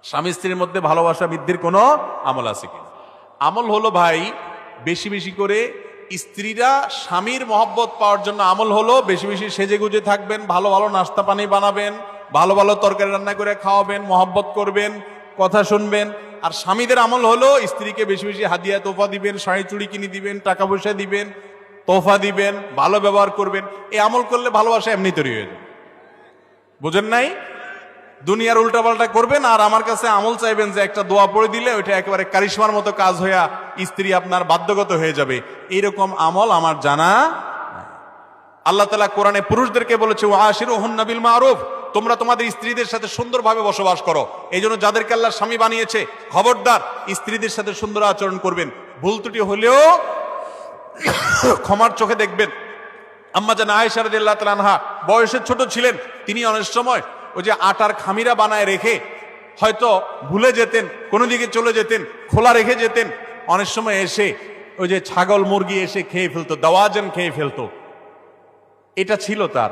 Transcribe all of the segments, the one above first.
স্বামী স্ত্রীর মধ্যে ভালোবাসা বৃদ্ধির কোনো আমল আছে কিনা? আমল হলো ভাই, বেশি বেশি করে স্ত্রীরা স্বামীর মহব্বত পাওয়ার জন্য আমল হলো বেশি বেশি সেজে গুজে থাকবেন, ভালো ভালো নাস্তা পানি বানাবেন, ভালো ভালো তরকারি রান্না করে খাওয়াবেন, মহব্বত করবেন, কথা শুনবেন। আর স্বামীদের আমল হলো স্ত্রীকে বেশি বেশি হাদিয়া তোফা দিবেন, শাড়ি চুড়ি কিনে দিবেন, টাকা পয়সা দিবেন, তোফা দিবেন, ভালো ব্যবহার করবেন। এই আমল করলে ভালোবাসা এমনি তৈরি হয়ে যাবে। বুঝেন নাই? দুনিয়ার উল্টাপাল্টা করবেন আর আমার কাছে আমল চাইবেন যে একটা দোয়া পড়ে দিলে ওইটা একেবারে কারিশমার মতো কাজ হইয়া স্ত্রী আপনার বাধ্যগত হয়ে যাবে। এইরকম আমল আমার জানা নাই। আল্লাহ তাআলা কোরআনে পুরুষদেরকে বলেছে, ওয়াশিরুহুন্না বিল মারুফ, তোমরা তোমাদের স্ত্রীদের সাথে সুন্দরভাবে বসবাস করো। এই জন্য যাদেরকে আল্লাহ স্বামী বানিয়েছে, খবরদার স্ত্রীদের সাথে সুন্দর আচরণ করবেন। ভুল ত্রুটি হলেও ক্ষমার চোখে দেখবেন। আম্মা জান আয়েশা রাদিয়াল্লাহু তাআলা আনহা বয়সে ছোট ছিলেন, তিনি অনেক সময় ওই যে আটার খামিরা বানায় রেখে হয়তো ভুলে যেতেন, কোনো দিকে চলে যেতেন, খোলা রেখে যেতেন। অনেক সময় এসে ওই যে ছাগল মুরগি এসে খেয়ে ফেলতো, দাওয়াজান খেয়ে ফেলতো। এটা ছিল তার।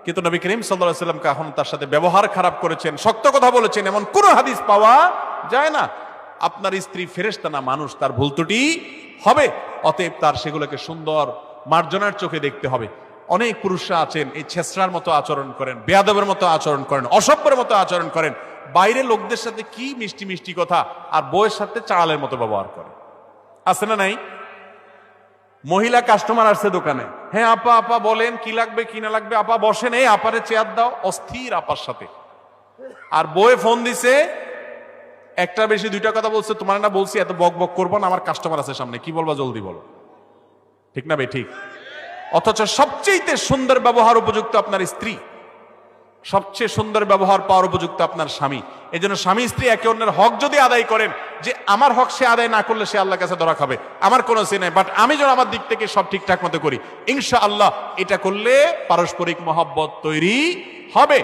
কিন্তু নবী করিম সাল্লাল্লাহু আলাইহি ওয়াসাল্লাম কখনো তার সাথে ব্যবহার খারাপ করেছেন, শক্ত কথা বলেছেন, এমন কোন হাদিস পাওয়া যায় না। আপনার স্ত্রী ফেরেশতা না, মানুষ, তার ভুল ত্রুটি হবে। অতএব তার সেগুলোকে সুন্দর মার্জনার চোখে দেখতে হবে। অনেক পুরুষরা আছেন এই ছেসরার মতো আচরণ করেন, বেয়াদবের মতো আচরণ করেন, অসভ্যের মতো আচরণ করেন। বাইরে লোকদের সাথে কি মিষ্টি মিষ্টি কথা, আর বউয়ের সাথে চাড়ালের মতো ব্যবহার করে। আছে না নাই? মহিলা কাস্টমার আসছে দোকানে, হ্যাঁ আপা আপা বলেন কি লাগবে কি না লাগবে, আপা বসেন, এই আপারে চেয়ার দাও, অস্থির আপার সাথে। আর বউয়ে ফোন দিছে, একটা বেশি দুইটা কথা বলছে, তোমার না বলছি এত বক বক করবো না, আমার কাস্টমার আছে সামনে, কি বলবা জলদি বলো। ঠিক না ভাই? ঠিক। অথচ সবচেয়ে সুন্দর ব্যবহার উপযুক্ত আপনার স্ত্রী, সবচেয়ে সুন্দর ব্যবহার পাওয়ার উপযুক্ত আপনার স্বামী। এই জন্য স্বামী স্ত্রী একে অন্যের হক যদি আদায় করেন, যে আমার হক সে আদায় না করলে সে আল্লাহর কাছে ধরা খাবে, আমার কোনো সে নাই, বাট আমি যেন আমার দিক থেকে সব ঠিকঠাক মতো করি, ইনশাআল্লাহ এটা করলে পারস্পরিক মহব্বত তৈরি হবে।